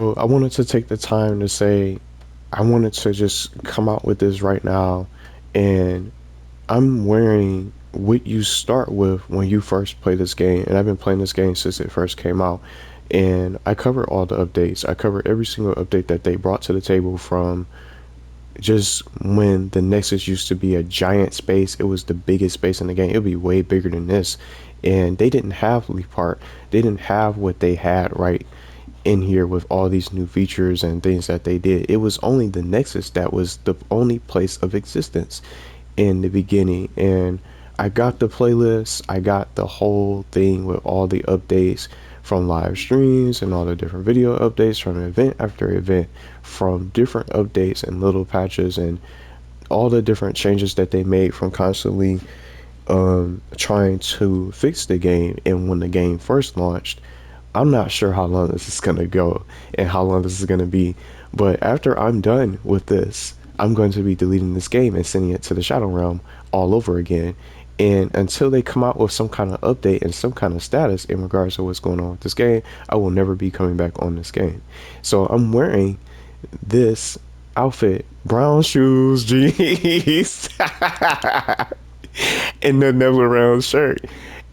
Well, I wanted to take the time to say I wanted to just come out with this right now, and I'm wearing what you start with when you first play this game, and I've been playing this game since it first came out, and I cover all the updates. I cover every single update that they brought to the table from just when the Nexus used to be a giant space. It was the biggest space in the game. It would be way bigger than this, and they didn't have Leaf Park. They didn't have what they had right in here with all these new features and things that they did. It was only the Nexus that was the only place of existence in the beginning. And I got the playlist, I got the whole thing with all the updates from live streams and all the different video updates from event after event, from different updates and little patches and all the different changes that they made from constantly trying to fix the game. And when the game first launched, I'm not sure how long this is gonna go and how long this is gonna be, but after I'm done with this, I'm going to be deleting this game and sending it to the Shadow Realm all over again. And until they come out with some kind of update and some kind of status in regards to what's going on with this game, I will never be coming back on this game. So I'm wearing this outfit, brown shoes, jeans, and the Nebula Realms shirt.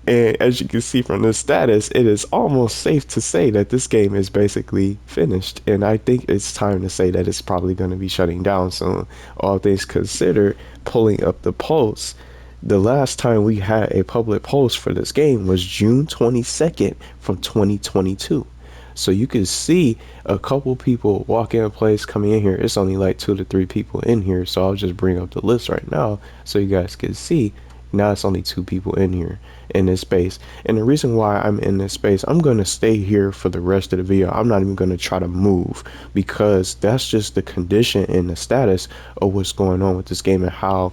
And as you can see from the status, it is almost safe to say that this game is basically finished. And I think it's time to say that it's probably going to be shutting down soon. All things considered, pulling up the posts, the last time we had a public post for this game was June 22nd from 2022. So you can see a couple people walk in place coming in here. It's only like 2 to 3 people in here. So I'll just bring up the list right now so you guys can see. Now it's only 2 people in here in this space. And the reason why I'm in this space, I'm going to stay here for the rest of the video. I'm not even going to try to move because that's just the condition and the status of what's going on with this game and how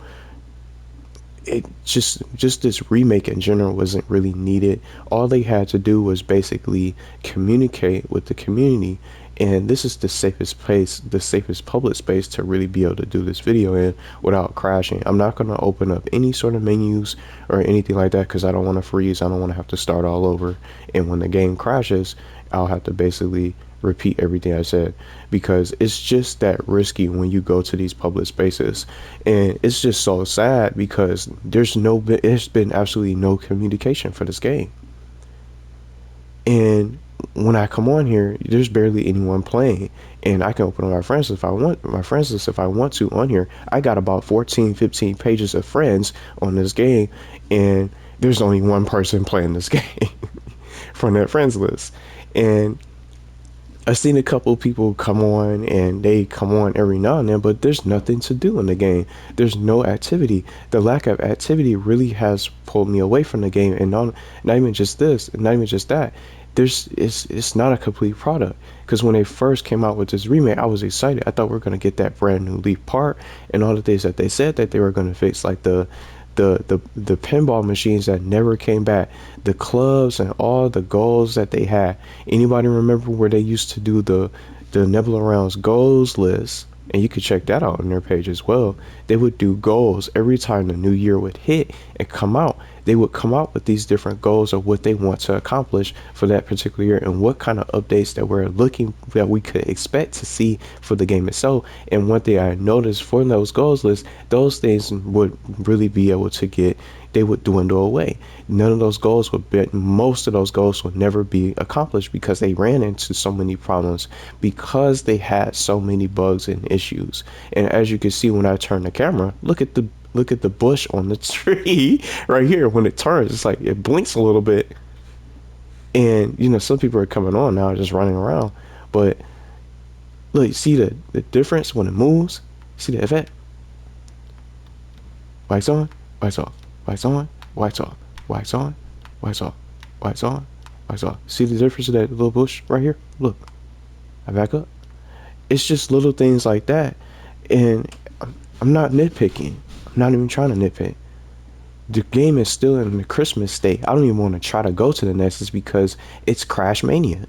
it just this remake in general wasn't really needed. All they had to do was basically communicate with the community, and this is the safest place, the safest public space to really be able to do this video in without crashing. I'm not going to open up any sort of menus or anything like that because I don't want to freeze. I don't want to have to start all over, and when the game crashes, I'll have to basically repeat everything I said because it's just that risky when you go to these public spaces. And it's just so sad because there's been absolutely no communication for this game. And when I come on here, there's barely anyone playing, and I can open up my friends list if I want to on here. I got about 14-15 pages of friends on this game, and there's only one person playing this game from that friends list. And I've seen a couple people come on and they come on every now and then, but there's nothing to do in the game. There's no activity. The lack of activity really has pulled me away from the game, and not even just this, not even just that. It's not a complete product because when they first came out with this remake, I was excited. I thought we were gonna get that brand new Leaf part and all the things that they said that they were gonna fix, like the pinball machines that never came back, the clubs and all the goals that they had. Anybody remember where they used to do the Nebula Realms goals list? And you could check that out on their page as well. They would do goals every time the new year would hit and come out. They would come out with these different goals of what they want to accomplish for that particular year and what kind of updates that we could expect to see for the game itself. And one thing I noticed for those goals lists, those things would really be able to get, they would dwindle away. None of those goals would be, most of those goals would never be accomplished because they ran into so many problems, because they had so many bugs and issues. And as you can see when I turn the camera, look at the bush on the tree right here. When it turns, it's like it blinks a little bit. And you know, some people are coming on now just running around. But look, you see the difference when it moves? See the effect? Lights on, lights off, lights on, lights off, lights on, lights off, lights on, lights off. See the difference of that little bush right here? Look, I back up. It's just little things like that. And I'm not nitpicking. I'm not even trying to nitpick. The game is still in the Christmas state. I don't even want to try to go to the Nexus because it's Crash Mania.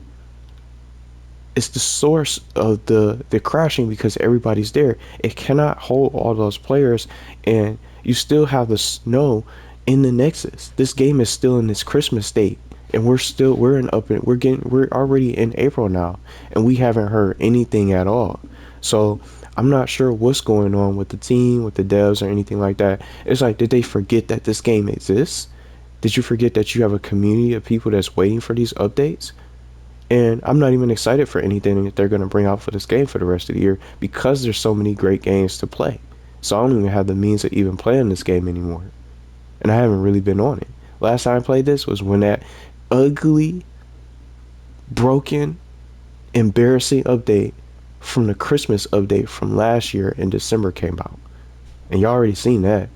It's the source of the crashing because everybody's there. It cannot hold all those players, and you still have the snow in the Nexus. This game is still in its Christmas state. And we're already in April now, and we haven't heard anything at all. So I'm not sure what's going on with the team, with the devs, or anything like that. It's like, did they forget that this game exists? Did you forget that you have a community of people that's waiting for these updates? And I'm not even excited for anything that they're going to bring out for this game for the rest of the year, because there's so many great games to play. So I don't even have the means of even playing this game anymore. And I haven't really been on it. Last time I played this was when that ugly, broken, embarrassing update from the Christmas update from last year in December came out. And y'all already seen that.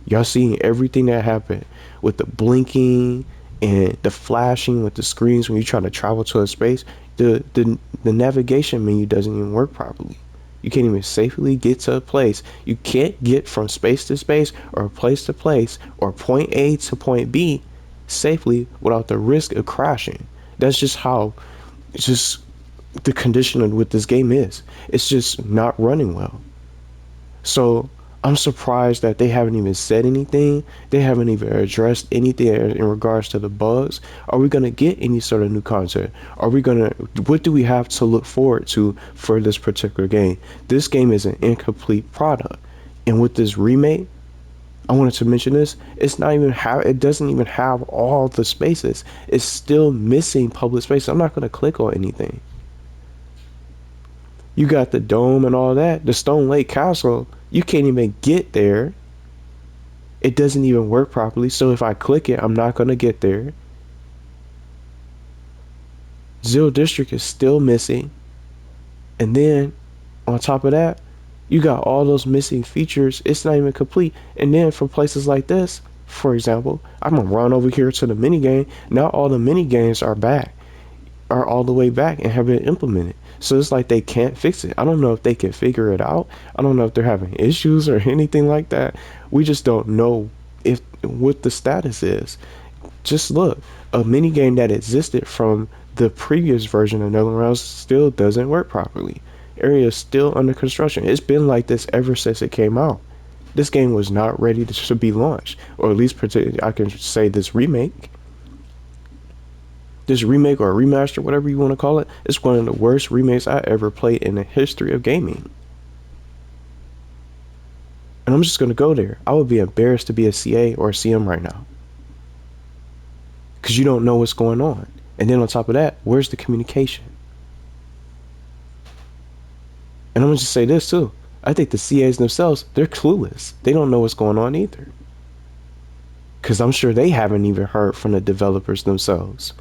Y'all seen everything that happened with the blinking and the flashing with the screens when you try to travel to a space. The navigation menu doesn't even work properly. You can't even safely get to a place. You can't get from space to space or place to place or point A to point B safely without the risk of crashing. That's just how, it's just the condition of what this game is. It's just not running well. So I'm surprised that they haven't even said anything. They haven't even addressed anything in regards to the bugs. Are we gonna get any sort of new content? Are we gonna? What do we have to look forward to for this particular game? This game is an incomplete product, and with this remake, I wanted to mention this. It's not even have. It doesn't even have all the spaces. It's still missing public space. I'm not gonna click on anything. You got the dome and all that. The Stone Lake Castle, you can't even get there. It doesn't even work properly. So if I click it, I'm not going to get there. Zero District is still missing. And then on top of that, you got all those missing features. It's not even complete. And then for places like this, for example, I'm going to run over here to the mini game. Now all the mini games are all the way back and have been implemented. So it's like they can't fix it. I don't know if they can figure it out. I don't know if they're having issues or anything like that. We just don't know if what the status is. Just look, a mini game that existed from the previous version of Nebula Realms still doesn't work properly. Area is still under construction. It's been like this ever since it came out. This game was not ready to be launched, or at least I can say this remake or remaster, whatever you want to call it, is one of the worst remakes I ever played in the history of gaming. And I'm just going to go there. I would be embarrassed to be a CA or a CM right now, because you don't know what's going on. And then on top of that, where's the communication? And I'm going to just say this too. I think the CAs themselves, they're clueless. They don't know what's going on either, because I'm sure they haven't even heard from the developers themselves.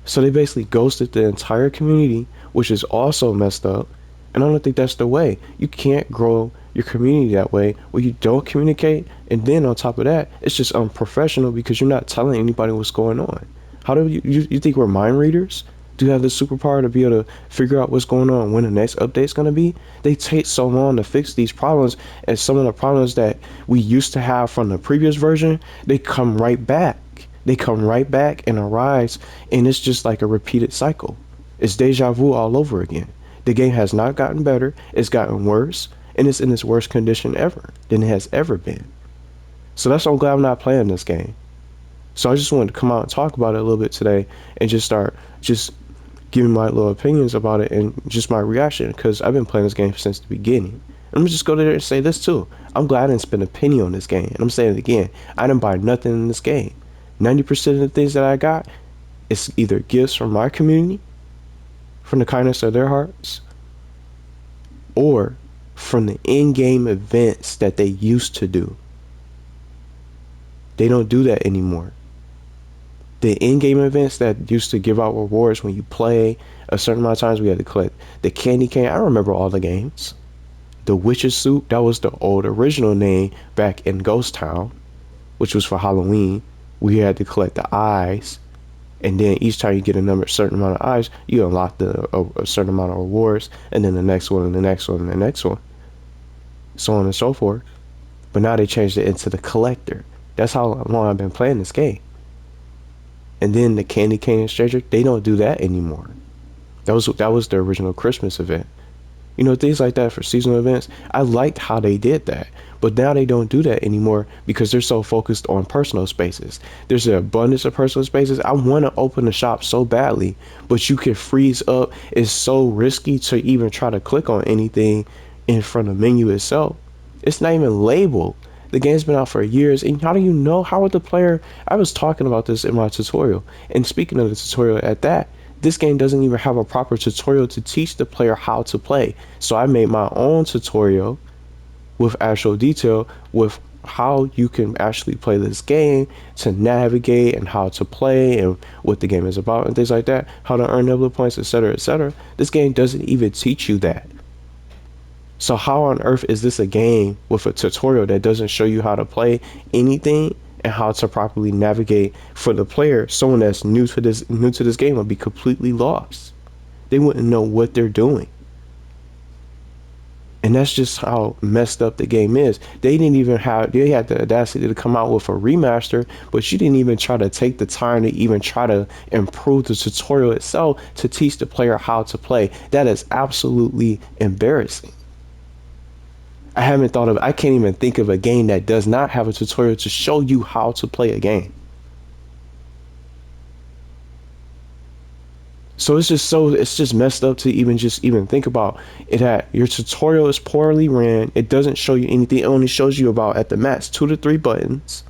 So they basically ghosted the entire community, which is also messed up. And I don't think that's the way. You can't grow your community that way, where you don't communicate. And then on top of that, it's just unprofessional, because you're not telling anybody what's going on. How do you think we're mind readers? Do you have the superpower to be able to figure out what's going on, when the next update's going to be? They take so long to fix these problems, and some of the problems that we used to have from the previous version, they come right back. They come right back and arise, and it's just like a repeated cycle. It's deja vu all over again. The game has not gotten better, it's gotten worse, and it's in its worst condition ever than it has ever been. So that's why I'm glad I'm not playing this game. So I just wanted to come out and talk about it a little bit today, and just start just giving my little opinions about it and just my reaction, because I've been playing this game since the beginning. And I'm just go there and say this too. I'm glad I didn't spend a penny on this game. And I'm saying it again, I didn't buy nothing in this game. 90% of the things that I got is either gifts from my community, from the kindness of their hearts, or from the in-game events that they used to do. They don't do that anymore. The in-game events that used to give out rewards when you play a certain amount of times, we had to collect the candy cane. I remember all the games. The Witch's Soup, that was the old original name back in Ghost Town, which was for Halloween. We had to collect the eyes, and then each time you get a certain amount of eyes, you unlock a certain amount of rewards, and then the next one, and the next one, and the next one, so on and so forth. But now they changed it into the collector. That's how long I've been playing this game. And then the candy cane exchanger, they don't do that anymore. That was the original Christmas event. You know, things like that for seasonal events. I liked how they did that. But now they don't do that anymore because they're so focused on personal spaces. There's an abundance of personal spaces. I want to open the shop so badly, but you can freeze up. It's so risky to even try to click on anything in front of the menu itself. It's not even labeled. The game's been out for years, and how do you know? How would the player? I was talking about this in my tutorial, and speaking of the tutorial at that, this game doesn't even have a proper tutorial to teach the player how to play. So I made my own tutorial with actual detail with how you can actually play this game, to navigate and how to play and what the game is about and things like that, how to earn Nebula points, etc., etc. This game doesn't even teach you that. So how on earth is this a game with a tutorial that doesn't show you how to play anything and how to properly navigate? For the player, someone that's new to this game would be completely lost. They wouldn't know what they're doing. And that's just how messed up the game is. They had the audacity to come out with a remaster, but you didn't even try to take the time to even try to improve the tutorial itself to teach the player how to play. That is absolutely embarrassing. I can't even think of a game that does not have a tutorial to show you how to play a game. So it's just messed up to even think about it. That your tutorial is poorly ran. It doesn't show you anything. It only shows you about at the max 2 to 3 buttons.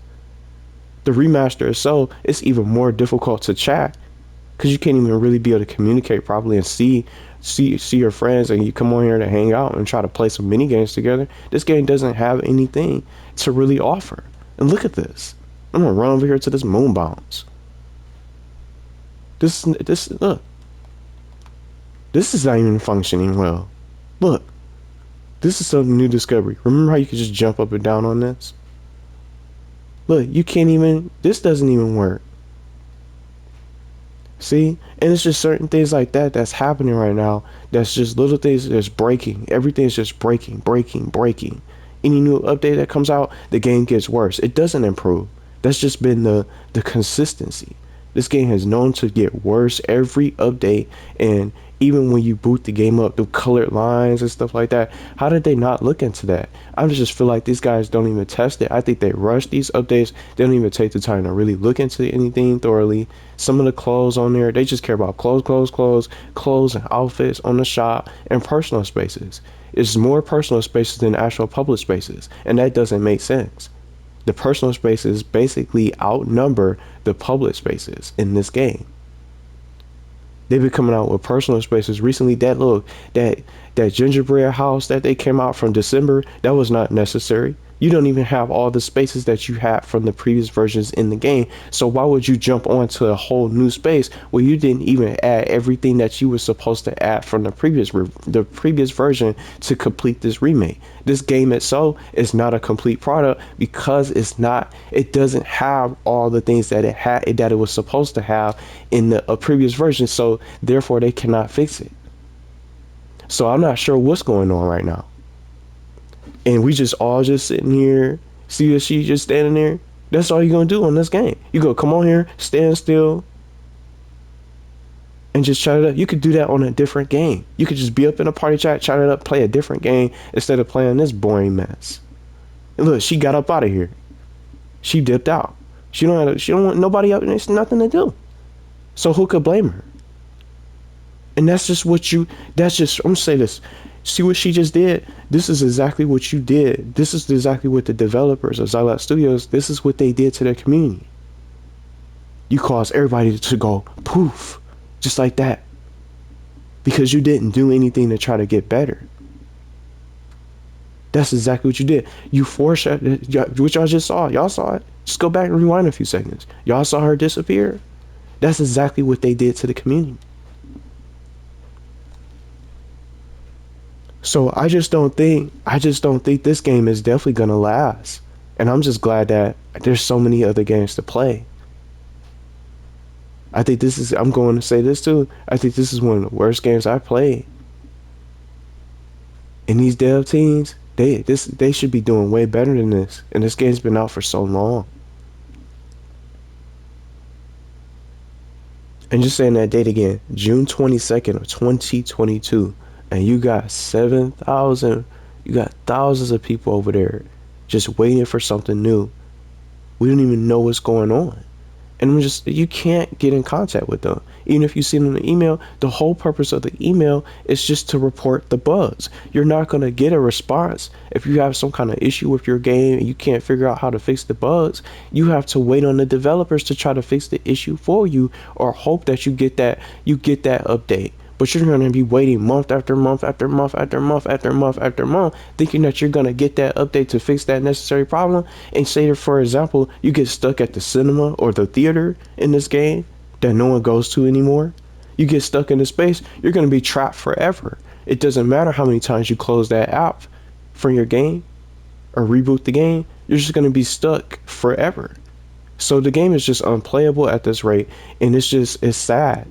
The remaster itself is even more difficult to chat because you can't even really be able to communicate properly and see your friends, and you come on here to hang out and try to play some mini games together. This game doesn't have anything to really offer. And look at this. I'm gonna run over here to this moon bounce. This look. This is not even functioning well. Look, this is some new discovery. Remember how you could just jump up and down on this? Look, you can't even, this doesn't even work. See? And it's just certain things like that that's happening right now. That's just little things that's breaking. Everything's just breaking. Any new update that comes out, the game gets worse. It doesn't improve. That's just been the consistency. This game has known to get worse every update, and even when you boot the game up, the colored lines and stuff like that. How did they not look into that? I just feel like these guys don't even test it. I think they rush these updates. They don't even take the time to really look into anything thoroughly. Some of the clothes on there, they just care about clothes and outfits on the shop and personal spaces. It's more personal spaces than actual public spaces, and that doesn't make sense. The personal spaces basically outnumber the public spaces in this game. They've been coming out with personal spaces recently. That gingerbread house that they came out from December, that was not necessary. You don't even have all the spaces that you had from the previous versions in the game. So why would you jump onto a whole new space where you didn't even add everything that you were supposed to add from the previous version to complete this remake? This game itself is not a complete product because it doesn't have all the things that it was supposed to have in the previous version. So therefore they cannot fix it. So I'm not sure what's going on right now. And we just all just sitting here, see that she just standing there. That's all you're gonna do on this game. You go come on here, stand still, and just chat it up. You could do that on a different game. You could just be up in a party chat, chat it up, play a different game instead of playing this boring mess. And look, she got up out of here. She dipped out. She don't want nobody up, and there's nothing to do. So who could blame her? And I'm gonna say this. See what she just did? This is exactly what you did. This is exactly what the developers of Xylat Studios, this is what they did to their community. You caused everybody to go poof, just like that. Because you didn't do anything to try to get better. That's exactly what you did. You forced what y'all just saw. Y'all saw it. Just go back and rewind a few seconds. Y'all saw her disappear. That's exactly what they did to the community. So I just don't think this game is definitely gonna last. And I'm just glad that there's so many other games to play. I'm going to say this too. I think this is one of the worst games I played. And these dev teams, they should be doing way better than this. And this game's been out for so long. And just saying that date again, June 22nd of 2022. and you got 7,000, you got thousands of people over there just waiting for something new. We don't even know what's going on. And I'm just, you can't get in contact with them. Even if you send them an email, the whole purpose of the email is just to report the bugs. You're not going to get a response if you have some kind of issue with your game and you can't figure out how to fix the bugs. You have to wait on the developers to try to fix the issue for you, or hope that you get that update. But you're going to be waiting month after month after month after month after month after month, thinking that you're going to get that update to fix that necessary problem. And say that, for example, you get stuck at the cinema or the theater in this game that no one goes to anymore. You get stuck in the space, you're going to be trapped forever. It doesn't matter how many times you close that app from your game or reboot the game, you're just going to be stuck forever. So the game is just unplayable at this rate, and it's sad.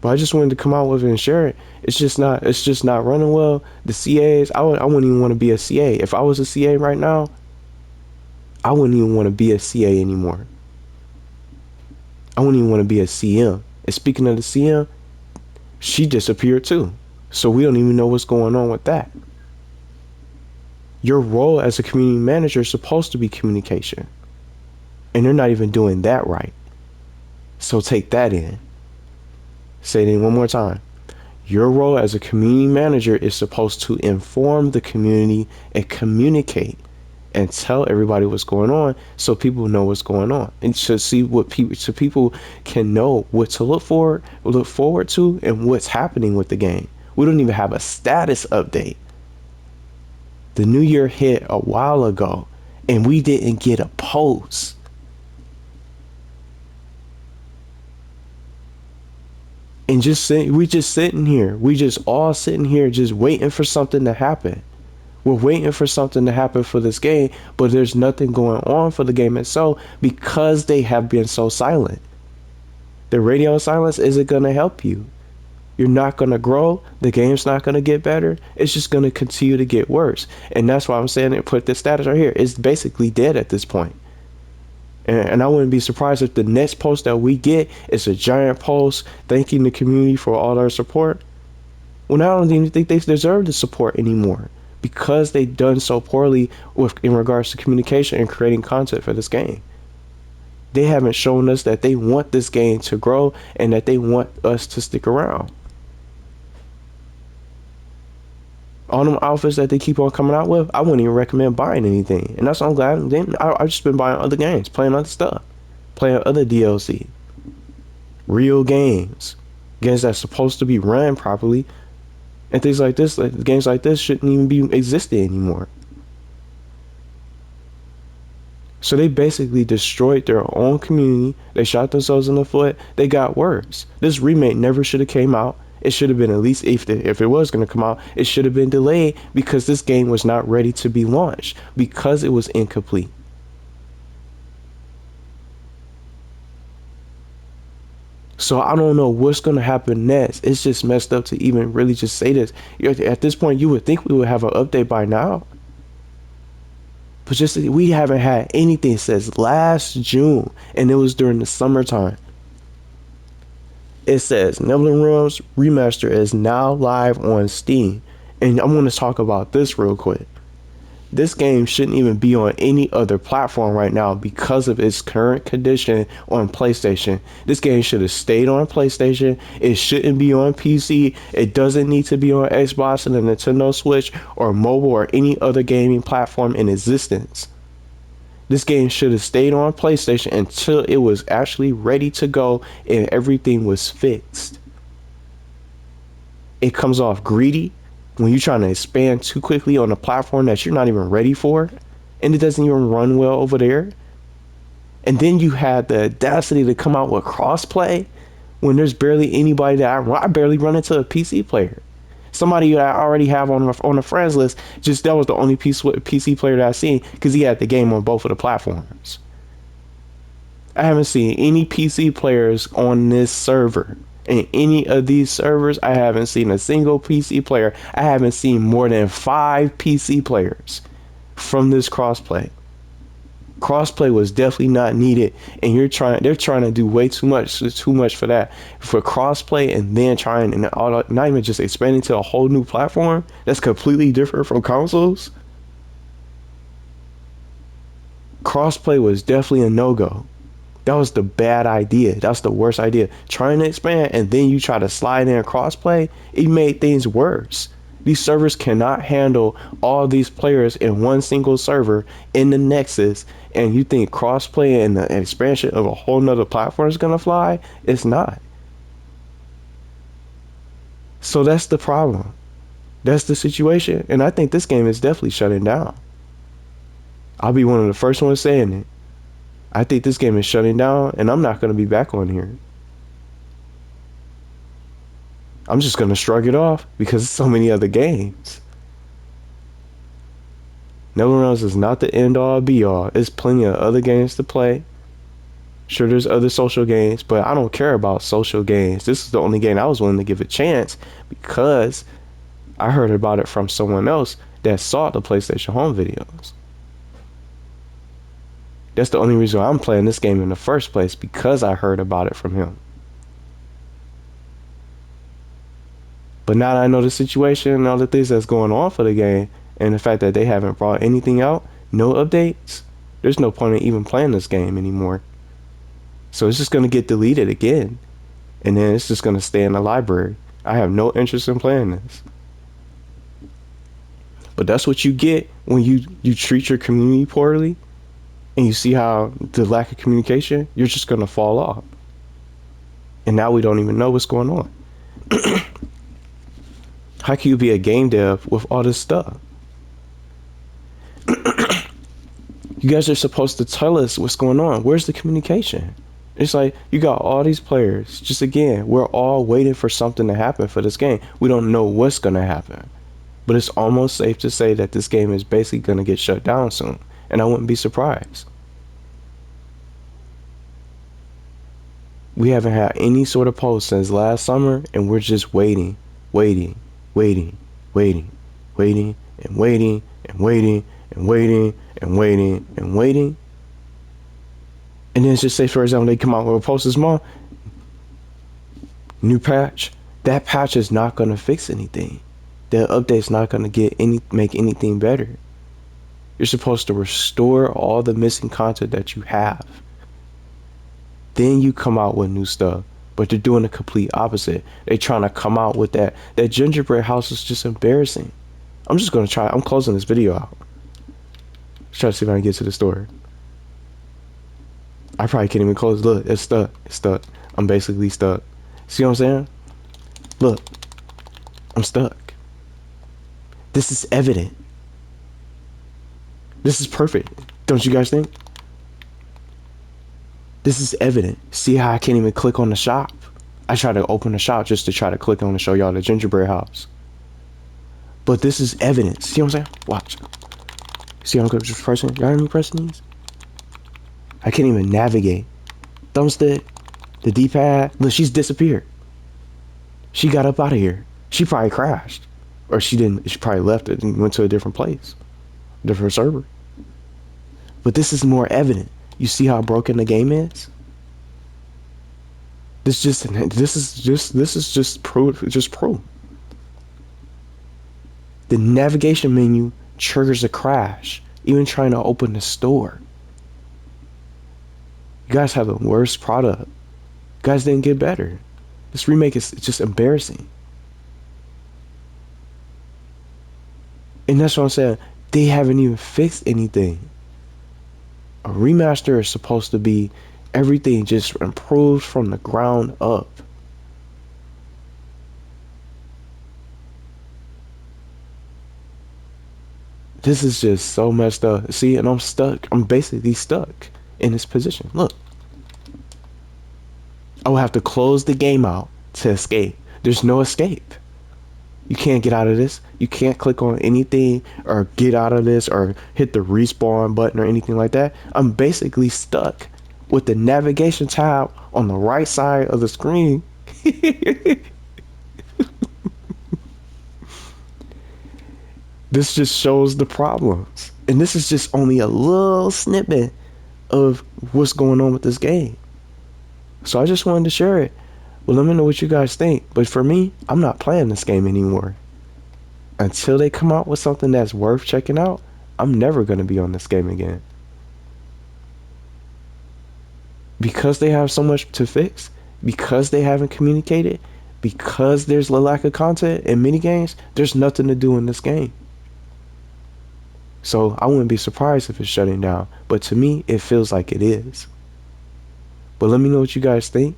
But I just wanted to come out with it and share it. It's just not running well. The CAs, I wouldn't even want to be a CA. If I was a CA right now, I wouldn't even want to be a CA anymore. I wouldn't even want to be a CM. And speaking of the CM, she disappeared too. So we don't even know what's going on with that. Your role as a community manager is supposed to be communication. And they're not even doing that right. So take that in. Say it in one more time. Your role as a community manager is supposed to inform the community and communicate and tell everybody what's going on, so people know what's going on, and to see what people, so people can know what to look forward to and what's happening with the game. We don't even have a status update. The new year hit a while ago and we didn't get a post. And we just sitting here. We just all sitting here just waiting for something to happen. We're waiting for something to happen for this game, but there's nothing going on for the game itself because they have been so silent. The radio silence isn't going to help you. You're not going to grow. The game's not going to get better. It's just going to continue to get worse. And that's why I'm saying it, put the status right here. It's basically dead at this point. And I wouldn't be surprised if the next post that we get is a giant post thanking the community for all their support. Well, I don't even think they deserve the support anymore because they've done so poorly in regards to communication and creating content for this game. They haven't shown us that they want this game to grow and that they want us to stick around. All them outfits that they keep on coming out with, I wouldn't even recommend buying anything. And that's why I'm glad I've just been buying other games, playing other stuff, playing other DLC, real games that's supposed to be run properly, and things like this. Like games like this shouldn't even be existing anymore. So they basically destroyed their own community. They shot themselves in the foot. They got worse. This remake never should have came out. It should have been, at least if it was going to come out, it should have been delayed because this game was not ready to be launched because it was incomplete. So I don't know what's going to happen next. It's just messed up to even really just say this. At this point, you would think we would have an update by now. But just we haven't had anything since last June, and it was during the summertime. It says Nebula Realms Remaster is now live on Steam. And I'm going to talk about this real quick. This game shouldn't even be on any other platform right now because of its current condition on PlayStation. This game should have stayed on PlayStation. It shouldn't be on PC. It doesn't need to be on Xbox and the Nintendo Switch or mobile or any other gaming platform in existence. This game should have stayed on PlayStation until it was actually ready to go and everything was fixed. It comes off greedy when you're trying to expand too quickly on a platform that you're not even ready for, and it doesn't even run well over there. And then you had the audacity to come out with crossplay when there's barely anybody that I barely run into a PC player. Somebody that I already have on a friends list, just that was the only PC player that I seen because he had the game on both of the platforms. I haven't seen any PC players on this server. In any of these servers, I haven't seen a single PC player. I haven't seen more than 5 PC players from this crossplay. Crossplay was definitely not needed, and they're trying to do way too much for that, for crossplay, and then trying and all, not even just expanding to a whole new platform that's completely different from consoles. Crossplay was definitely a no-go. That was the bad idea. That's the worst idea. Trying to expand and then you try to slide in crossplay, it made things worse. These servers cannot handle all these players in one single server in the Nexus, and you think crossplay and the expansion of a whole nother platform is gonna fly? It's not. So that's the problem. That's the situation. And I think this game is definitely shutting down. I'll be one of the first ones saying it. I think this game is shutting down, and I'm not going to be back on here. I'm just going to shrug it off because there's so many other games. Nebula Realms is not the end all be all. There's plenty of other games to play. Sure, there's other social games, but I don't care about social games. This is the only game I was willing to give a chance because I heard about it from someone else that saw the PlayStation Home videos. That's the only reason I'm playing this game in the first place, because I heard about it from him. But now that I know the situation and all the things that's going on for the game, and the fact that they haven't brought anything out, no updates, there's no point in even playing this game anymore. So it's just going to get deleted again. And then it's just going to stay in the library. I have no interest in playing this. But that's what you get when you treat your community poorly, and you see how the lack of communication, you're just going to fall off. And now we don't even know what's going on. How can you be a game dev with all this stuff? You guys are supposed to tell us what's going on. Where's the communication? It's like you got all these players. Just again, we're all waiting for something to happen for this game. We don't know what's going to happen. But it's almost safe to say that this game is basically going to get shut down soon. And I wouldn't be surprised. We haven't had any sort of post since last summer, and we're just waiting, waiting, waiting, waiting, waiting, and waiting, and waiting, and waiting, and waiting, and waiting. And then it's just say, for example, they come out with a post this month, new patch. That patch is not going to fix anything. That update's not going to make anything better. You're supposed to restore all the missing content that you have. Then you come out with new stuff. But they're doing the complete opposite. They're trying to come out with that. That gingerbread house is just embarrassing. I'm just going to try. I'm closing this video out. Let's try to see if I can get to the store. I probably can't even close. Look, it's stuck. It's stuck. I'm basically stuck. See what I'm saying? Look. I'm stuck. This is evident. This is perfect. Don't you guys think? This is evident. See how I can't even click on the shop? I try to open the shop just to try to click on to show y'all the gingerbread house. But this is evidence. See what I'm saying? Watch. See how I'm just pressing? Y'all hear me pressing these? I can't even navigate. Thumbstick, the D-pad. Look, she's disappeared. She got up out of here. She probably crashed. Or she didn't. She probably left it and went to a different place. Different server. But this is more evident. You see how broken the game is? This is just proof. The navigation menu triggers a crash, even trying to open the store. You guys have the worst product. You guys didn't get better. This remake is just embarrassing. And that's what I'm saying. They haven't even fixed anything. A remaster is supposed to be everything just improved from the ground up. This is just so messed up. See, and I'm stuck. I'm basically stuck in this position. Look. I will have to close the game out to escape. There's no escape. You can't get out of this. You can't click on anything or get out of this or hit the respawn button or anything like that. I'm basically stuck with the navigation tab on the right side of the screen. This just shows the problems. And this is just only a little snippet of what's going on with this game. So I just wanted to share it. Well, let me know what you guys think. But for me, I'm not playing this game anymore. Until they come out with something that's worth checking out, I'm never going to be on this game again. Because they have so much to fix, because they haven't communicated, because there's a lack of content and mini games, there's nothing to do in this game. So I wouldn't be surprised if it's shutting down. But to me, it feels like it is. But let me know what you guys think.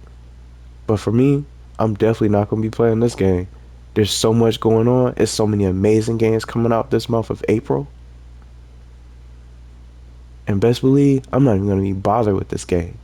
But for me, I'm definitely not going to be playing this game. There's so much going on. There's so many amazing games coming out this month of April. And best believe, I'm not even going to be bothered with this game.